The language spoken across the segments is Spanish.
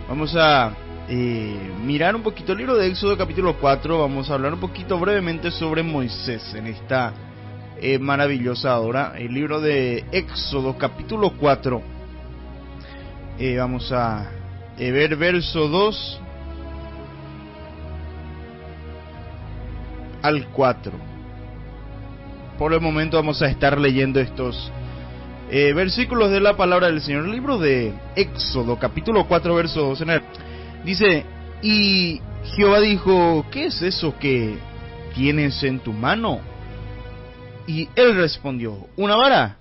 Vamos a mirar un poquito el libro de Éxodo capítulo 4. Vamos a hablar un poquito brevemente sobre Moisés en esta maravillosa hora. El libro de Éxodo capítulo 4. Vamos a ver verso 2 al 4. Por el momento vamos a estar leyendo estos versículos de la palabra del Señor. El libro de Éxodo capítulo 4 verso 2 dice: y Jehová dijo, ¿qué es eso que tienes en tu mano? Y él respondió, una vara.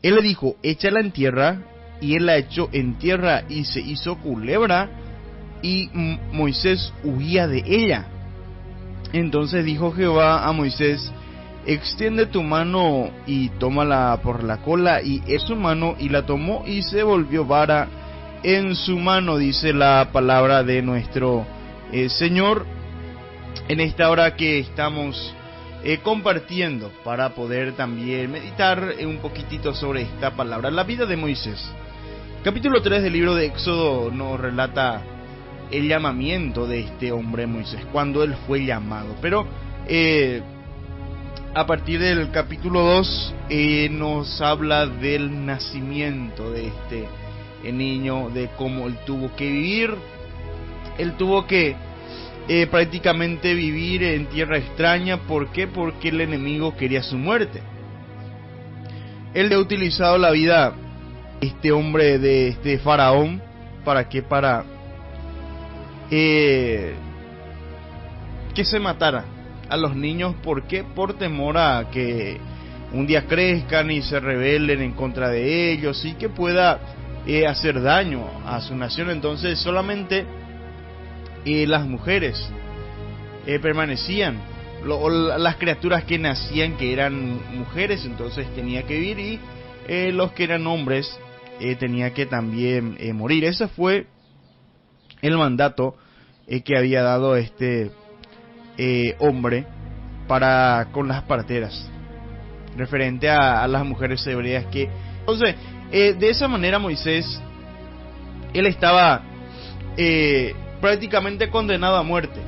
Él le dijo, échala en tierra. Y él la echó en tierra y se hizo culebra, y Moisés huía de ella. Entonces dijo Jehová a Moisés, extiende tu mano y tómala por la cola. Y en su mano, y la tomó, y se volvió vara en su mano, dice la palabra de nuestro Señor, en esta hora que estamos compartiendo, para poder también meditar un poquitito sobre esta palabra, la vida de Moisés. Capítulo 3 del libro de Éxodo nos relata el llamamiento de este hombre Moisés, cuando él fue llamado. Pero a partir del capítulo 2 nos habla del nacimiento de este niño, de cómo él tuvo que vivir. Él tuvo que prácticamente vivir en tierra extraña. ¿Por qué? Porque el enemigo quería su muerte. Él ha utilizado la vida este hombre de este faraón. ¿Para qué? Para que se matara a los niños. ¿Por qué? Por temor a que un día crezcan y se rebelen en contra de ellos y que pueda hacer daño a su nación. Entonces solamente las mujeres permanecían, las criaturas que nacían, que eran mujeres, entonces tenía que vivir, y los que eran hombres tenía que también morir. Ese fue el mandato que había dado este hombre para con las parteras, referente a las mujeres hebreas. Que entonces de esa manera Moisés, él estaba prácticamente condenado a muerte,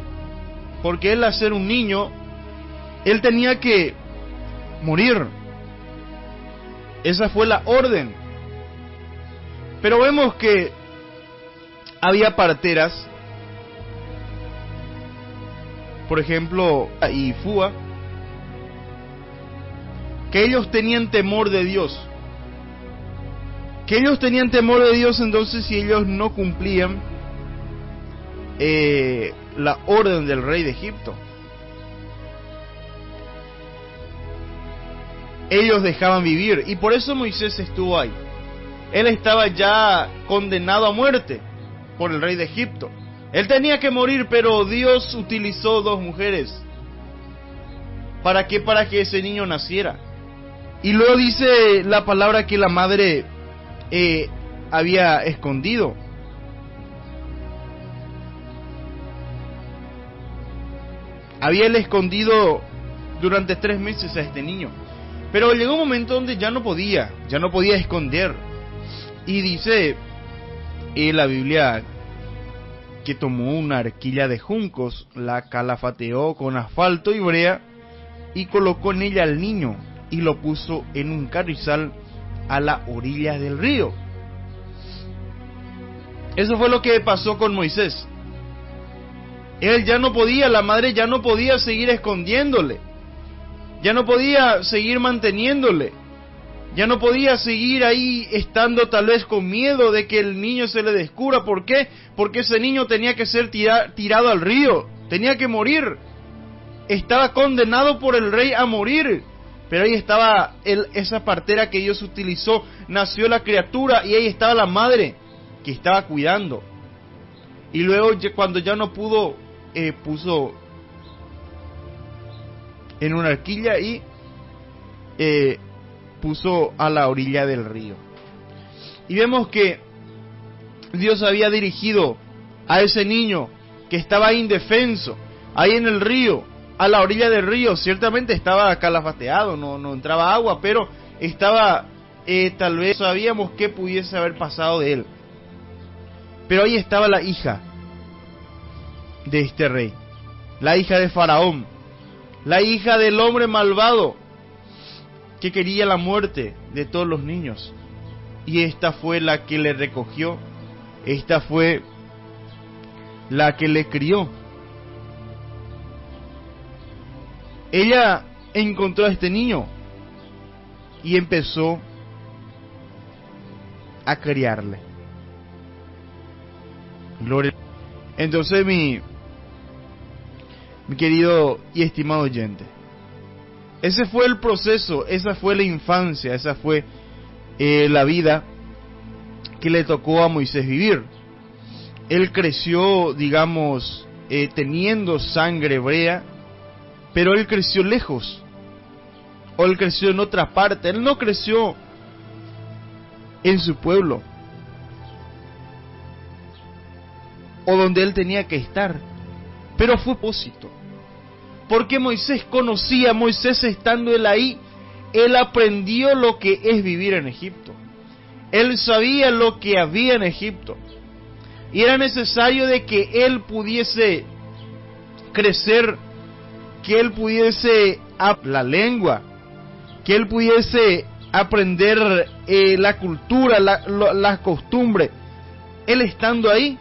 porque él, al ser un niño, él tenía que morir. Esa fue la orden. Pero vemos que había parteras, por ejemplo, y Fua, que ellos tenían temor de Dios. Entonces si ellos no cumplían la orden del rey de Egipto, ellos dejaban vivir. Y por eso Moisés estuvo ahí. Él estaba ya condenado a muerte por el rey de Egipto. Él tenía que morir, pero Dios utilizó dos mujeres. ¿Para qué? Para que ese niño naciera. Y luego dice la palabra que la madre había escondido. Había él escondido durante 3 meses a este niño. Pero llegó un momento donde ya no podía esconder. Y dice la Biblia que tomó una arquilla de juncos, la calafateó con asfalto y brea, y colocó en ella al niño, y lo puso en un carrizal a la orilla del río. Eso fue lo que pasó con Moisés. Él ya no podía, la madre ya no podía seguir escondiéndole, ya no podía seguir manteniéndole, ya no podía seguir ahí estando tal vez con miedo de que el niño se le descubra. ¿Por qué? Porque ese niño tenía que ser tirado al río, tenía que morir, estaba condenado por el rey a morir. Pero ahí estaba esa partera que Dios utilizó, nació la criatura, y ahí estaba la madre que estaba cuidando. Y luego, cuando ya no pudo, puso en una arquilla y puso a la orilla del río. Y vemos que Dios había dirigido a ese niño que estaba indefenso, ahí en el río, a la orilla del río. Ciertamente estaba calafateado, no entraba agua, pero estaba, tal vez sabíamos que pudiese haber pasado de él. Pero ahí estaba la hija de este rey, la hija de Faraón, la hija del hombre malvado que quería la muerte de todos los niños. Y esta fue la que le recogió, esta fue la que le crió. Ella encontró a este niño y empezó a criarle. Gloria. Entonces mi querido y estimado oyente, ese fue el proceso, esa fue la infancia, esa fue la vida que le tocó a Moisés vivir. Él creció, digamos, teniendo sangre hebrea, pero él creció lejos, o él creció en otra parte. Él no creció en su pueblo, o donde él tenía que estar, pero fue propósito, porque Moisés conocía, Moisés estando él ahí, él aprendió lo que es vivir en Egipto, él sabía lo que había en Egipto, y era necesario de que él pudiese crecer, que él pudiese la lengua, que él pudiese aprender la cultura, la costumbre. Él estando ahí,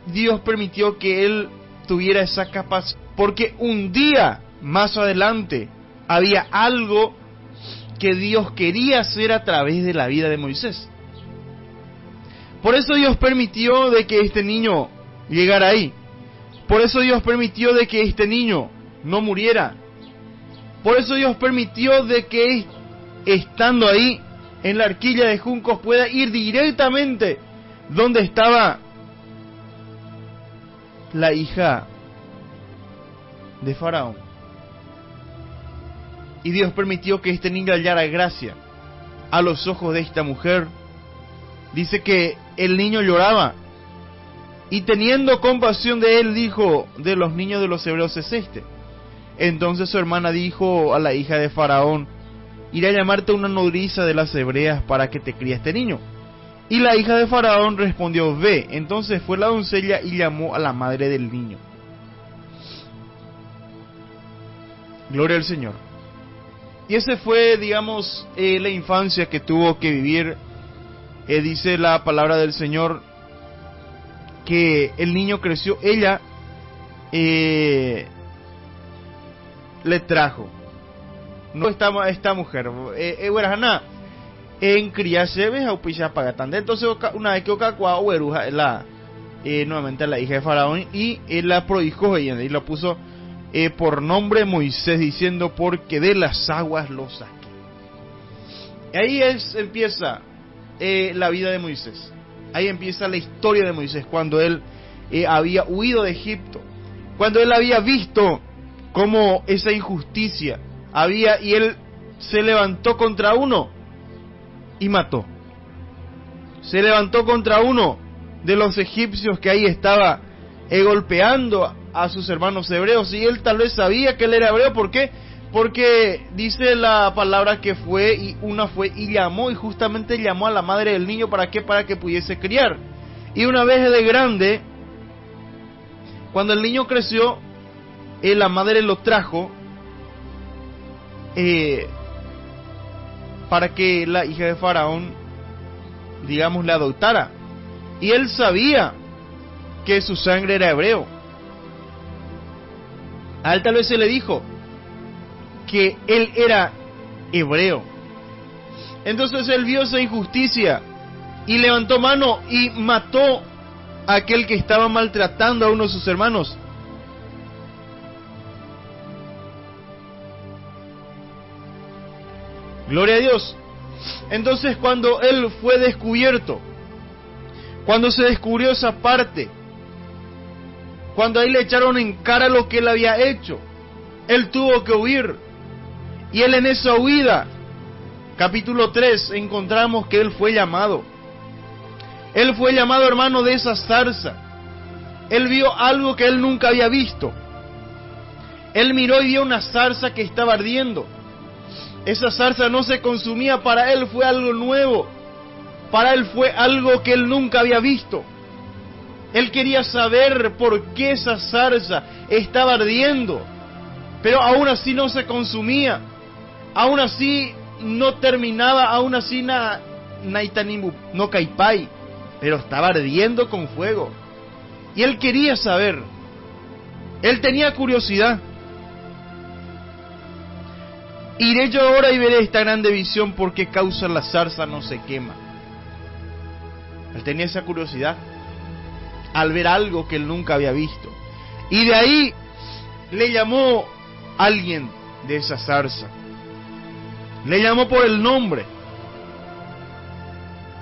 Dios permitió que él tuviera esa capacidad, porque un día más adelante había algo que Dios quería hacer a través de la vida de Moisés. Por eso Dios permitió de que este niño llegara ahí. Por eso Dios permitió de que este niño no muriera. Por eso Dios permitió de que estando ahí en la arquilla de juncos pueda ir directamente donde estaba la hija de Faraón. Y Dios permitió que este niño hallara gracia a los ojos de esta mujer. Dice que el niño lloraba, y teniendo compasión de él, dijo: de los niños de los hebreos es este. Entonces su hermana dijo a la hija de Faraón: iré a llamarte una nodriza de las hebreas para que te críe este niño. Y la hija de Faraón respondió: ve. Entonces fue la doncella y llamó a la madre del niño. Gloria al Señor. Y ese fue, digamos, la infancia que tuvo que vivir. Dice la palabra del Señor que el niño creció, ella le trajo. No esta mujer, en criarse ves a upilla pagatán. Entonces una vez que ocacua oeruja nuevamente la hija de Faraón, y él la prohijó ella y la puso por nombre Moisés, diciendo: porque de las aguas lo saqué. Ahí empieza la vida de Moisés. Ahí empieza la historia de Moisés, cuando él había huido de Egipto, cuando él había visto cómo esa injusticia había, y él se levantó contra uno y mató. Se levantó contra uno de los egipcios que ahí estaba golpeando a sus hermanos hebreos, y él tal vez sabía que él era hebreo. ¿Por qué? Porque dice la palabra que fue y llamó, y justamente llamó a la madre del niño. ¿Para qué? Para que pudiese criar. Y una vez de grande, cuando el niño creció, la madre lo trajo para que la hija de Faraón, digamos, le adoptara. Y él sabía que su sangre era hebreo. A él tal vez se le dijo que él era hebreo. Entonces él vio esa injusticia y levantó mano y mató a aquel que estaba maltratando a uno de sus hermanos. Gloria a Dios. Entonces cuando él fue descubierto, cuando se descubrió esa parte, cuando ahí le echaron en cara lo que él había hecho, él tuvo que huir. Y él en esa huida, capítulo 3, encontramos que él fue llamado. Él fue llamado, hermano, de esa zarza. Él vio algo que él nunca había visto. Él miró y vio una zarza que estaba ardiendo. Esa zarza no se consumía, para él fue algo nuevo. Para él fue algo que él nunca había visto. Él quería saber por qué esa zarza estaba ardiendo, pero aún así no se consumía, aún así no terminaba, aún así no caipai, pero estaba ardiendo con fuego. Y él quería saber, él tenía curiosidad. Iré yo ahora y veré esta grande visión, por qué causa la zarza no se quema. Él tenía esa curiosidad al ver algo que él nunca había visto. Y de ahí le llamó alguien de esa zarza. Le llamó por el nombre.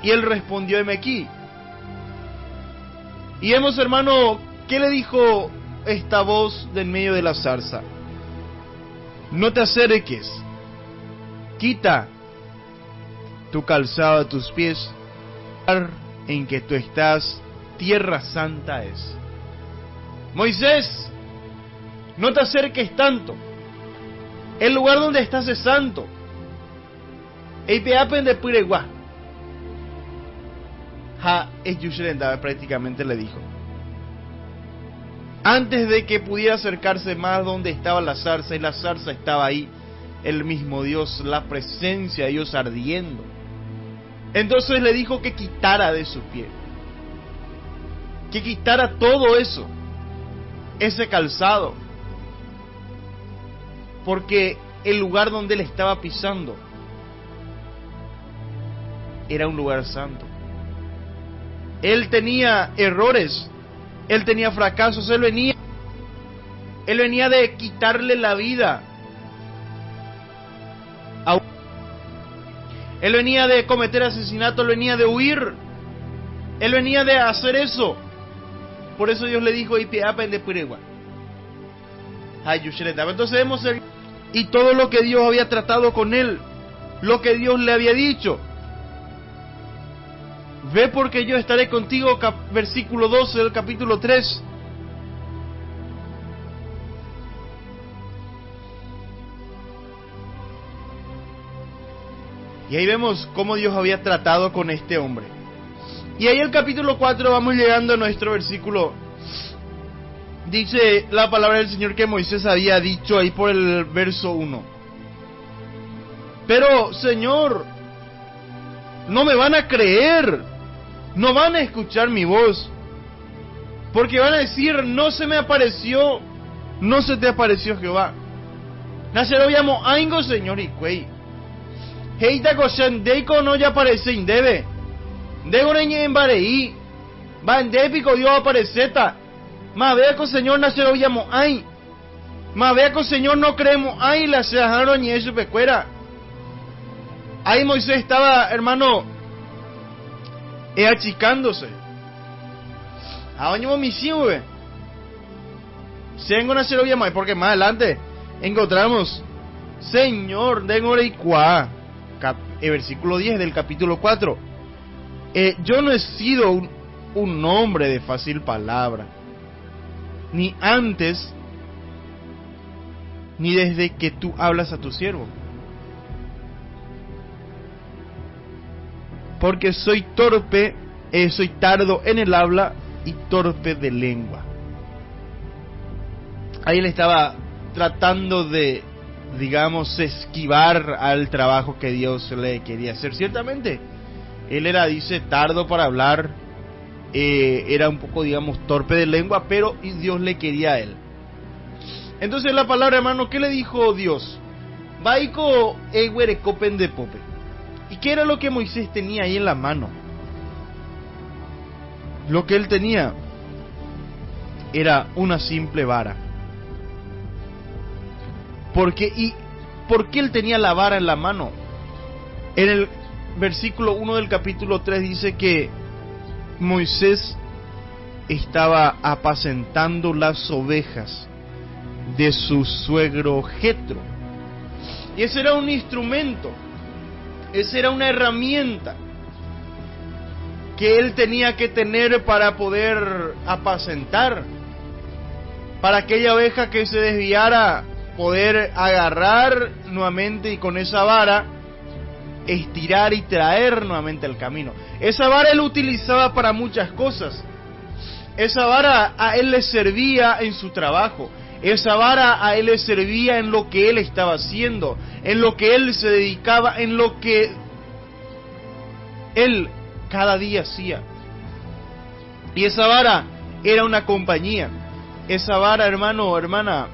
Y él respondió: heme aquí. Y vemos, hermano, ¿qué le dijo esta voz de en medio de la zarza? No te acerques, quita tu calzado a tus pies, en que tú estás, tierra santa es. Moisés, no te acerques tanto, el lugar donde estás es santo. Prácticamente le dijo, antes de que pudiera acercarse más donde estaba la zarza, y la zarza estaba ahí, el mismo Dios, la presencia de Dios ardiendo. Entonces le dijo que quitara de su pie, que quitara todo eso, ese calzado, porque el lugar donde él estaba pisando era un lugar santo. Él tenía errores, él tenía fracasos, él venía de quitarle la vida, él venía de cometer asesinato, él venía de huir, él venía de hacer eso. Por eso Dios le dijo: entonces vemos y todo lo que Dios había tratado con él, lo que Dios le había dicho. Ve, porque yo estaré contigo, versículo 12 del capítulo 3. Y ahí vemos cómo Dios había tratado con este hombre. Y ahí el capítulo 4 vamos llegando a nuestro versículo. Dice la palabra del Señor que Moisés había dicho ahí por el verso 1. Pero, Señor, no me van a creer, no van a escuchar mi voz, porque van a decir: no se me apareció, no se te apareció Jehová. Naceroviamo aingo, Señor, y cuey. Heita koshan deiko no ya aparece indebe. Degoreñe en barei. Va en dépico Dios apareceta. Más vea con Señor naceroviamo ay. Más vea con Señor no creemos ay la se dejaron y eso pecuera. Ahí Moisés estaba, hermano, achicándose. Ahora mi sí, güey. Sengo naceroviamo ay, porque más adelante encontramos: Señor, dengoreikua. Versículo 10 del capítulo 4. Yo no he sido un hombre de fácil palabra, ni antes, ni desde que tú hablas a tu siervo, porque soy torpe, soy tardo en el habla y torpe de lengua. Ahí él estaba tratando de, digamos, esquivar al trabajo que Dios le quería hacer. Ciertamente, él era, dice, tardo para hablar, era un poco, digamos, torpe de lengua, pero Dios le quería a él. Entonces la palabra, hermano, ¿qué le dijo Dios? Vaiko eguerecopen de pope. ¿Y qué era lo que Moisés tenía ahí en la mano? Lo que él tenía era una simple vara. ¿Por qué él tenía la vara en la mano? En el versículo 1 del capítulo 3 dice que Moisés estaba apacentando las ovejas de su suegro Jetro. Y ese era un instrumento, esa era una herramienta que él tenía que tener para poder apacentar, para aquella oveja que se desviara, poder agarrar nuevamente y con esa vara estirar y traer nuevamente al camino. Esa vara él utilizaba para muchas cosas. Esa vara a él le servía en su trabajo. Esa vara a él le servía en lo que él estaba haciendo, en lo que él se dedicaba, en lo que él cada día hacía. Y esa vara era una compañía. Esa vara, hermano o hermana,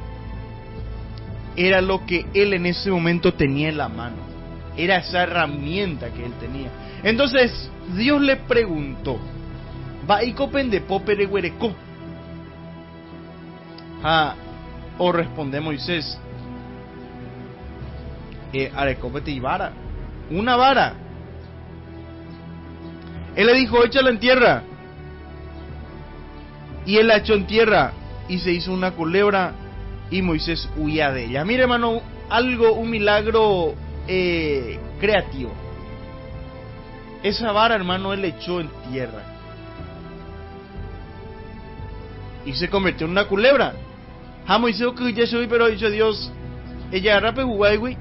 era lo que él en ese momento tenía en la mano. Era esa herramienta que él tenía. Entonces Dios le preguntó, ¿Vaiko pendepo pereguereco? O responde Moisés, arecópete y vara, una vara. Él le dijo, échala en tierra. Y él la echó en tierra y se hizo una culebra y Moisés huía de ella. Mire, hermano, un milagro creativo. Esa vara, hermano, él la echó en tierra y se convirtió en una culebra. Moisés que ya soy, pero dicho Dios, ella agarra peguay,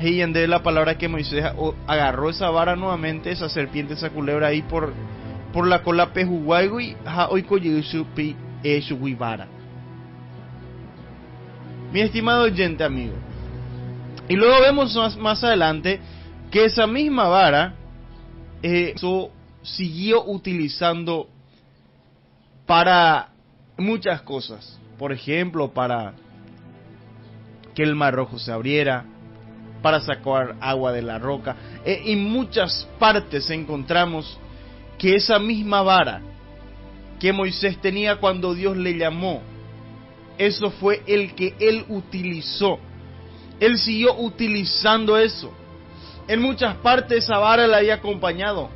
y ande la palabra que Moisés agarró esa vara nuevamente, esa serpiente, esa culebra ahí por la cola pejuguay, hoy cogió su vara. Mi estimado oyente, amigo. Y luego vemos más adelante que esa misma vara siguió utilizando para muchas cosas. Por ejemplo, para que el mar rojo se abriera, para sacar agua de la roca. En muchas partes encontramos que esa misma vara que Moisés tenía cuando Dios le llamó, eso fue el que él utilizó. Él siguió utilizando eso. En muchas partes esa vara le había acompañado.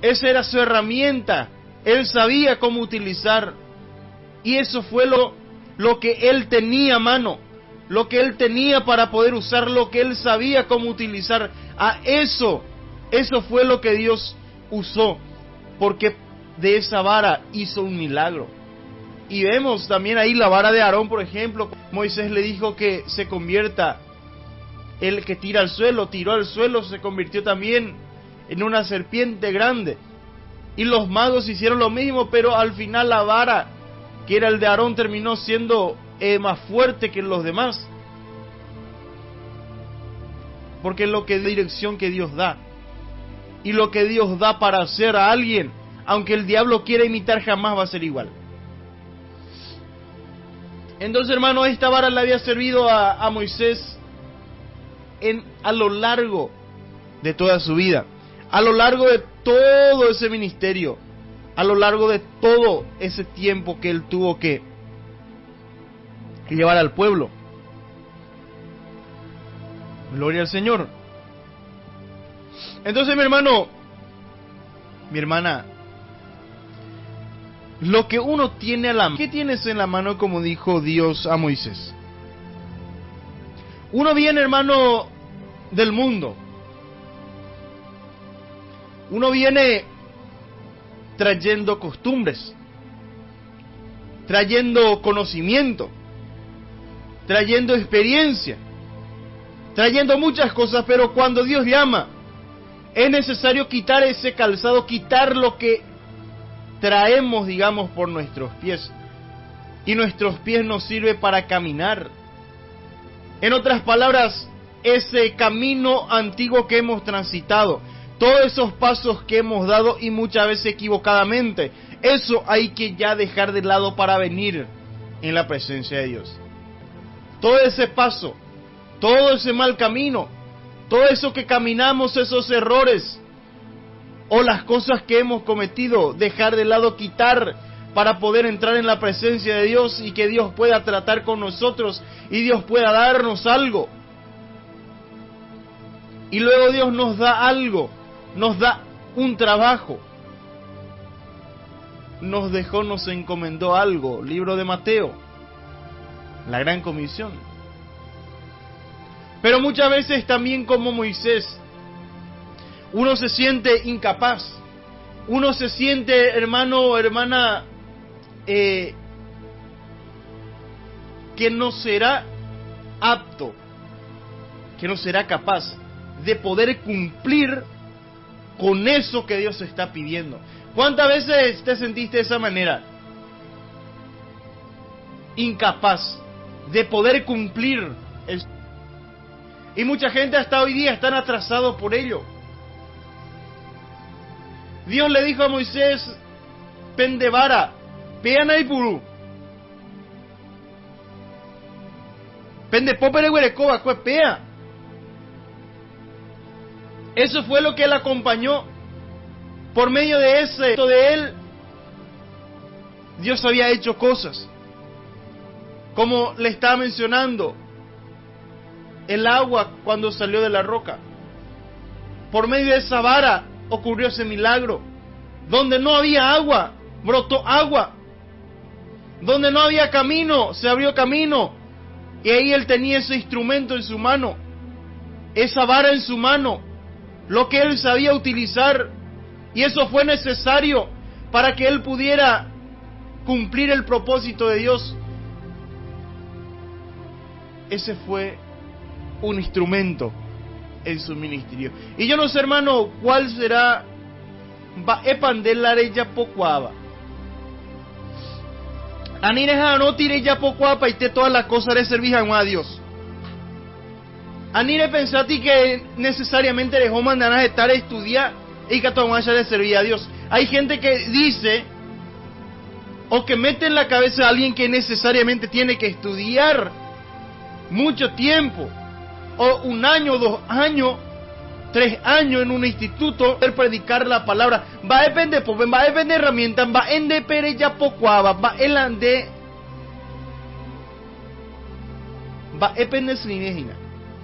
Esa era su herramienta. Él sabía cómo utilizar. Y eso fue lo que él tenía a mano. Lo que él tenía para poder usar, lo que él sabía cómo utilizar. Eso fue lo que Dios usó. Porque de esa vara hizo un milagro. Y vemos también ahí la vara de Aarón, por ejemplo. Moisés le dijo que se convierta, el que tira al suelo, tiró al suelo, se convirtió también en una serpiente grande. Y los magos hicieron lo mismo, pero al final la vara, que era el de Aarón, terminó siendo más fuerte que los demás. Porque es lo que dirección que Dios da. Y lo que Dios da para hacer a alguien, aunque el diablo quiera imitar, jamás va a ser igual. Entonces, hermano, esta vara le había servido a Moisés a lo largo de toda su vida, a lo largo de todo ese ministerio, a lo largo de todo ese tiempo que él tuvo que llevar al pueblo. Gloria al Señor. Entonces, mi hermano, mi hermana, lo que uno tiene a la mano, ¿qué tienes en la mano, como dijo Dios a Moisés? Uno viene, hermano, del mundo. Uno viene trayendo costumbres, trayendo conocimiento, trayendo experiencia, trayendo muchas cosas, pero cuando Dios llama, es necesario quitar ese calzado, quitar lo que traemos, digamos, por nuestros pies. Y nuestros pies nos sirven para caminar. En otras palabras, ese camino antiguo que hemos transitado, todos esos pasos que hemos dado y muchas veces equivocadamente, eso hay que ya dejar de lado para venir en la presencia de Dios. Todo ese paso, todo ese mal camino, todo eso que caminamos, esos errores o las cosas que hemos cometido, dejar de lado, quitar para poder entrar en la presencia de Dios y que Dios pueda tratar con nosotros y Dios pueda darnos algo. Y luego Dios nos da algo, nos da un trabajo. Nos encomendó algo, libro de Mateo, la gran comisión. Pero muchas veces también, como Moisés, uno se siente incapaz, uno se siente, hermano o hermana, que no será apto, que no será capaz de poder cumplir con eso que Dios está pidiendo. ¿Cuántas veces te sentiste de esa manera? Incapaz de poder cumplir eso. Y mucha gente hasta hoy día están atrasados por ello. Dios le dijo a Moisés, pendevara, peana y purú. Pende popere huerecoba, pea. Eso fue lo que él acompañó. Por medio de él, Dios había hecho cosas. Como le estaba mencionando, el agua cuando salió de la roca. Por medio de esa vara ocurrió ese milagro. Donde no había agua, brotó agua. Donde no había camino, se abrió camino. Y ahí él tenía ese instrumento en su mano, esa vara en su mano, lo que él sabía utilizar. Y eso fue necesario para que él pudiera cumplir el propósito de Dios. Ese fue un instrumento en su ministerio. Y yo no sé, hermano, cuál será va epandelaре ya pocuaba. Anireja no tire ya pocuapa y te todas las cosas de servir a Dios. Anire pensati que necesariamente dejó mandar a estar a estudiar y que tomar de servir a Dios. Hay gente que dice o que mete en la cabeza a alguien que necesariamente tiene que estudiar mucho tiempo, o 1 año, 2 años, 3 años en un instituto, poder predicar la palabra. Va a depender, va a depender de herramientas, va en de pere ya pocuaba, va en ande, va a depender sin indígena.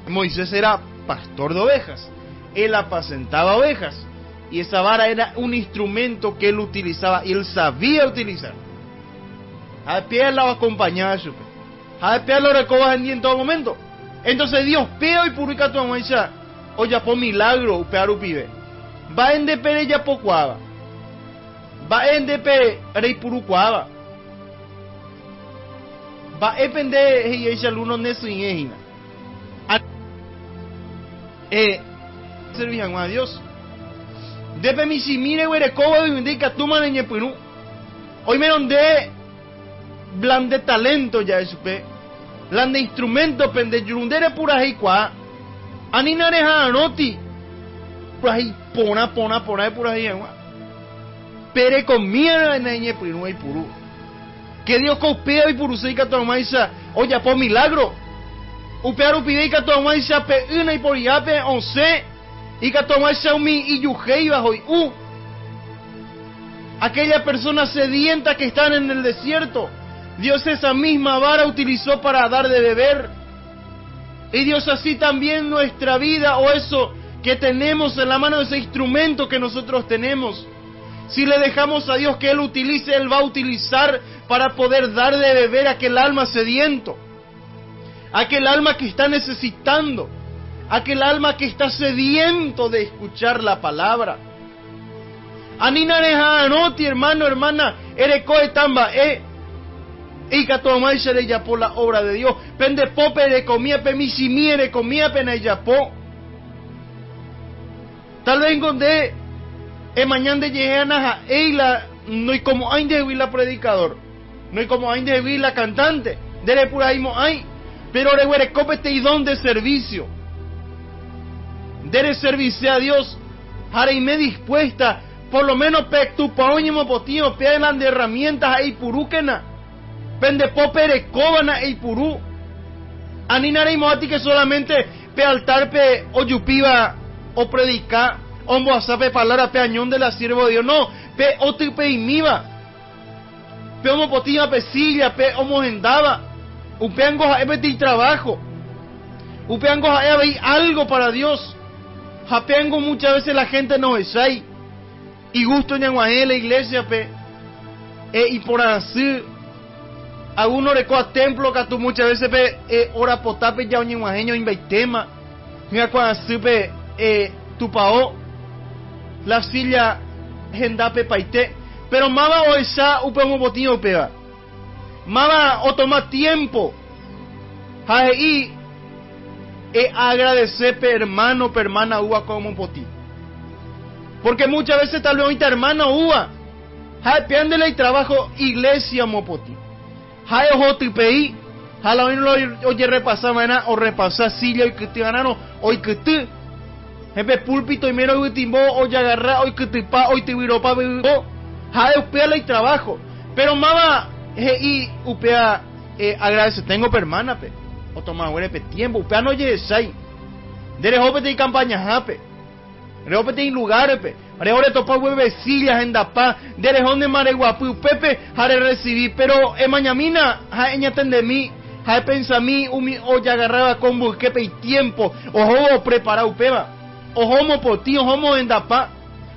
Moisés era pastor de ovejas, él apacentaba ovejas, y esa vara era un instrumento que él utilizaba, y él sabía utilizar. A pie la acompañaba, a pie lo recoba en todo momento. Entonces Dios peo y purica tu amancha, o ya por milagro, upearu pibe. Va en de pere ya pocuaba, va en de pere rey purucuaba, va a depender y ella uno neso indígena. Servían a Dios. Depe mi si mire huerecoba y indica tu maneñe pinu. Hoy me donde blande talento ya es pe. Blande instrumento pende yurundere pura ahí qua. Aninare anoti. Pura ahí pona pura ahí agua. Pere comía neñe pinu y puru. Que Dios copia y puru se tu maisa. Oye por milagro. Upearu pide que toma esa pe una y por yape 11 y que toma esa umi y yujei bajo y aquella persona sedienta que están en el desierto, Dios esa misma vara utilizó para dar de beber. Y Dios así también nuestra vida, o eso que tenemos en la mano, ese instrumento que nosotros tenemos, si le dejamos a Dios que Él utilice, Él va a utilizar para poder dar de beber a aquel alma sediento, aquel alma que está necesitando, aquel alma que está sediento de escuchar la palabra. Aninareja anoti, hermano, hermana, erecoe tamba, y catomai se ya por la obra de Dios. Pende pope de comía pe misimiere comía pena ya po. Tal vez donde mañana de lleganas a ella no hay como hay de oír la predicador, no hay como hay de oír la cantante, de por ahí mo hay. Pero rehuerecópete y don de servicio. Dere servicio a Dios. Jareime dispuesta. Por lo menos pe tu paoñimo potío. Pelan de herramientas a Ipurúquena. Pende popere cóbana e Ipurú. Aninarei a ti que solamente pe altar pe o yupiba o predicar. O moazape palabra pe añón de la siervo de Dios. No. Pe o te pe imiba. Pe homo potío pe silla. Pe homo gendaba. Upeango jaebeti trabajo. Upeango jaebeti algo para Dios. Japeango muchas veces la gente no es ahí. Y gusto en la iglesia pe. Y por así. Algunos recoa templo que tú muchas veces pe ora potape ya un guajeño inveitema. Mira cuando así pe tu pao. La silla gendape paite. Pero mama o esa upeango botío pega. Mama o toma tiempo. Y agradecer hermano, hermana uva como poti. Porque muchas veces tal vez ahorita hermana uva, piándole el trabajo iglesia mopoti. Hay ojo tipei, jala hoy no oye repasar mañana o repasar silla y que te ganaron hoy que te. Jefe púlpito y mero timbo hoy agarrar hoy que te pa hoy te viropa vivo. Hay upearle el trabajo. Pero mama y upea agradece tengo permana pe. O toma huele pe tiempo upea no oye sai. Dere hope te campaña jape. Reope te en lugares pe. Reore topa hueve sillas en dapa. Dere honde mare guapu pepe jare recibir. Pero mañamina ja eña tende mi. Ja pensa mi umi olla agarraba con busquepe y tiempo. Ojo prepara upeba. Ojo por ti, ojo en dapa.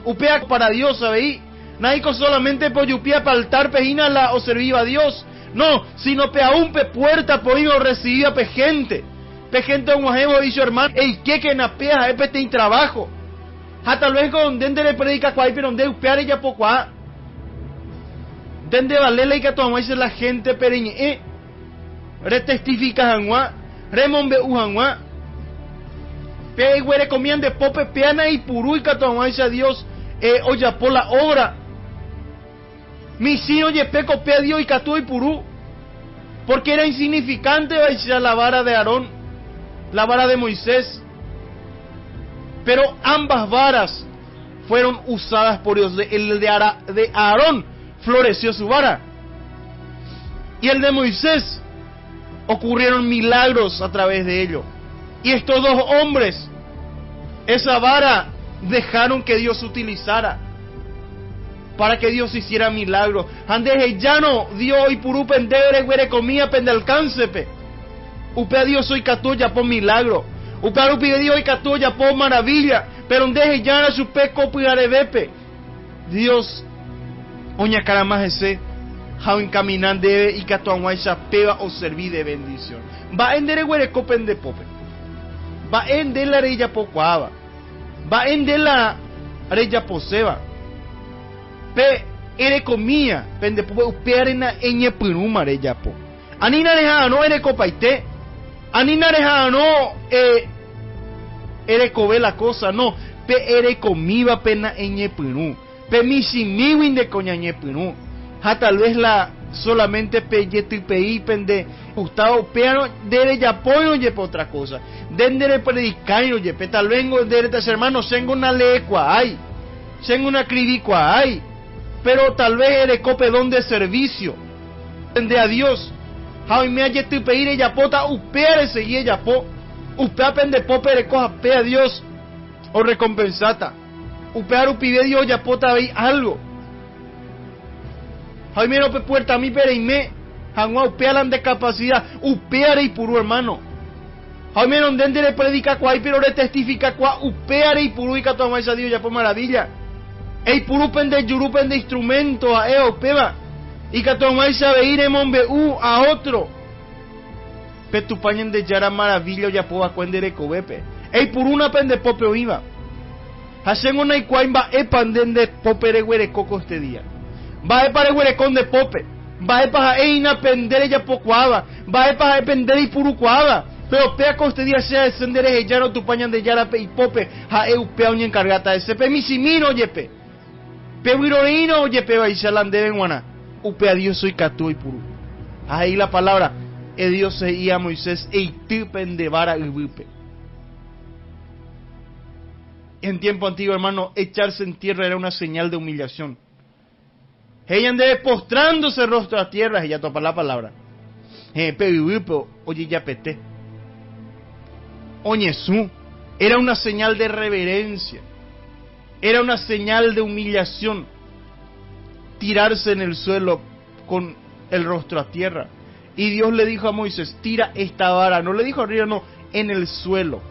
Upea para Dios, ¿sabéis? Naico solamente por yupia para altar pejina la o servir a Dios. No, sino pe aún pe puerta por ir o recibir a pe gente. Pe gente un ejemplo dice hermano, ey que na pea pe te trabajo. Ha tal vez con dende le predica cual pero donde upear ella poco a. Dende valela y que toma dice la gente pereñe re testifica hanwa, remombe uhanwa. Pe güere comían de pope peana y puru y que toma dice a Dios oye por la obra. Mi si oye peco pe a Dios y catu y purú. Porque era insignificante la vara de Aarón, la vara de Moisés. Pero ambas varas fueron usadas por Dios. El de Aarón floreció su vara. Y el de Moisés ocurrieron milagros a través de ello. Y estos dos hombres, esa vara dejaron que Dios utilizara para que Dios hiciera milagros. Andeje ya no Dios y puru pendere güere comía pende alcance pe. Upe a Dios soy catuya por milagro. Upe a Dios y catuya por maravilla. Pero andeje ya no su peco puyarebepe. Dios oña cara más ese how encaminan debe y catuanguaisa peba o servir de bendición. Va endere güere copen de pope. Va en de la reya pocuava. Va en de la reya poseba. Pe ere comía pende pope upearena eñe punuma reya po. Anina reja no ere copaite. Anina reja no ere cobe la cosa no. Pe ere comiva pena eñe punu. Pe misimiwin de coña eñe punu. Ja tal vez la solamente pe yetipei pende Gustavo peano dere ya pollo ye por otra cosa. Dendere predicar ye pe tal vengo dere tes hermanos tengo una lecua hay. Tengo una cribicua hay. Pero tal vez ere copedón de servicio. Pende a Dios. Javi me yetipei re ya pota upeare seguye ya po. Upea pende pope re coja pe a Dios o recompensata. Upear upide Dios ya pota veis algo. Hoy miro pe puerta a mí pereime, hangua upealan de capacidad, upeare y puru hermano. Hoy miro donde le predica cuá pero le testifica cuá upeare y puru y que toma esa Dios ya por maravilla. Ey puru pende yuru pende instrumento a peba y que toma esa veir emombe a otro. Pe tu pañen de yara maravilla ya poa cuendere cobepe. Ey puru una pende pope oiva. Hacen una y cuaimba epanden de popere güere coco este día. Va para el huerecón de pope. Va para eina pendere ya pocuaba. Va para pendere y purucuaba. Pero pea coste día sea descender ya no tu pañan de yara pe y pope. Ja eupea un encargata ese pe misimino yepe. Pe wirorino yepe va y shalan de guana. Upea Dios soy catu y puru. Ahí la palabra. Dios se ia Moisés e tipen de vara ubupe. En tiempo antiguo, hermano, echarse en tierra era una señal de humillación. Ella andaba postrándose rostro a tierra, ella topa la palabra. Pero oye ya pete. Oye su, era una señal de reverencia. Era una señal de humillación. Tirarse en el suelo con el rostro a tierra. Y Dios le dijo a Moisés, tira esta vara. No le dijo arriba, no, en el suelo.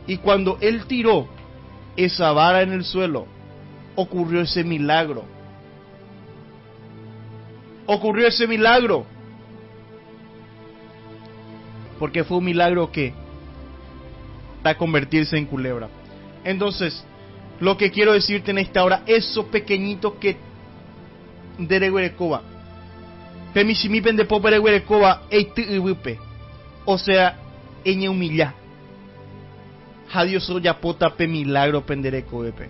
Y cuando él tiró esa vara en el suelo, ocurrió ese milagro. Ocurrió ese milagro. Porque fue un milagro que para convertirse en culebra. Entonces, lo que quiero decirte en esta hora, esos pequeñitos que dereguerecoba, pemishimipen de popereguerecoba, o sea, eñe humilla. Dios ya pota pe milagro pendereco epe.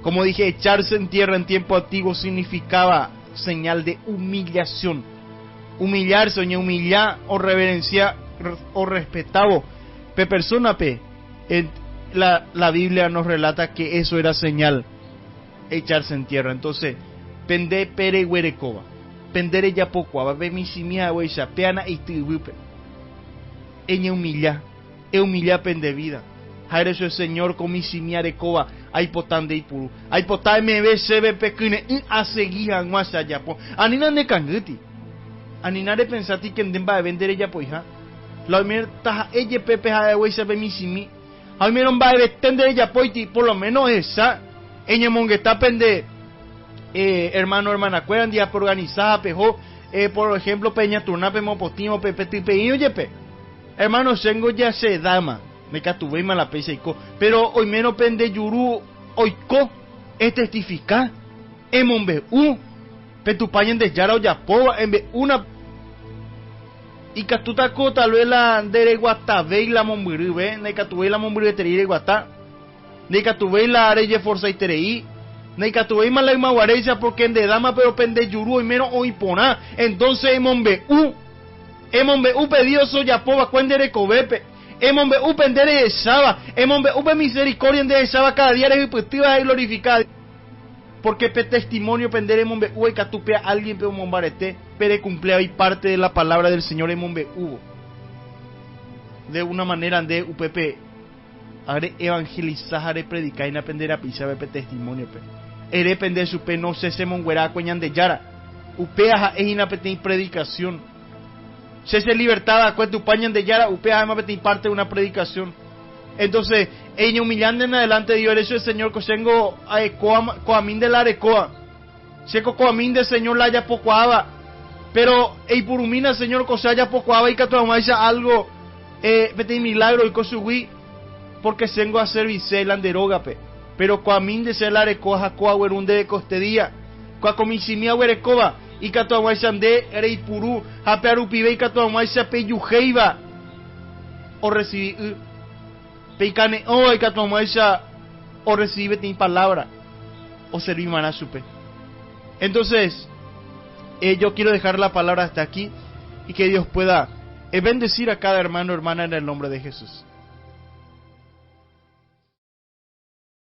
Como dije, echarse en tierra en tiempo antiguo significaba señal de humillación. Humillarse, oñe humillar o reverenciar o respetado pe persona pe. La Biblia nos relata que eso era señal, echarse en tierra. Entonces, pende pere huerecoba, pendere ya poco, va ver mi simia huecha, peana y tribupe. Eñe humilla, pende vida. Jaire eso el Señor con mi simia de coba, hay potán de ipuru, hay potán me ve se ve pequeñe, a seguir a guasa ya po. Anina ne canguti, anina de pensati que va a vender ella po hija. La mierda, ella pepe a huecha ve mi simia. A mí no va a vender ella poiti, por lo menos esa. Eñe mongueta pende. Hermano, hermana, cueran día por organizada, pejo, por ejemplo, peña turna, pemopotimo, pepeino, yepe. Hermano, tengo ya se dama, me catuve la pesa y co, pero hoy menos pende yuru, hoy co, es testificar, emombe petupañen de yara o yapoa, embe una, y catutaco tal vez la de guatabe y la momburibe, ne catuve la momburibe terire guata, ne catuve la areye forza y terei, Neika tuve más la guarecia porque en de dama pero pende yuru y menos hoy pona. Entonces emombe pedido soya poba cuendere cobepe. Emombe pendere de saba. Emombe misericordia de saba cada día es positiva y glorificada. Porque pe testimonio pendere emombe y catupea alguien pe mombarete pere cumplea y parte de la palabra del Señor emombe de una manera de UPP haré evangelizar, haré predicar y no aprender a pisar pe testimonio pe. Ere pende su pe no se monguera cueñan de yara. Upea es inapetente predicación. Se libertad a cuenta upañan de yara. Upea es inapetente parte de una predicación. Entonces, ella humillando en adelante de Dios, eso el Señor cosengo coamín de la arecoa. Seco coamín del Señor la haya pocoaba. Pero ei purumina Señor cosa haya pocoaba y que tu algo pete milagro y cosugui porque sengo a servicio la deroga pe. Pero cuamin de ser la recoja cuahuerunde de costedía, cuacomisimia huerecoba, y catuahuaysan de reipurú, japearupibe y catuahuaysa peyujeiva, o recibir, peicane, o y catuahuaysa, o recibe tin palabra, o servir maná supe. Entonces, yo quiero dejar la palabra hasta aquí, y que Dios pueda bendecir a cada hermano, hermana en el nombre de Jesús.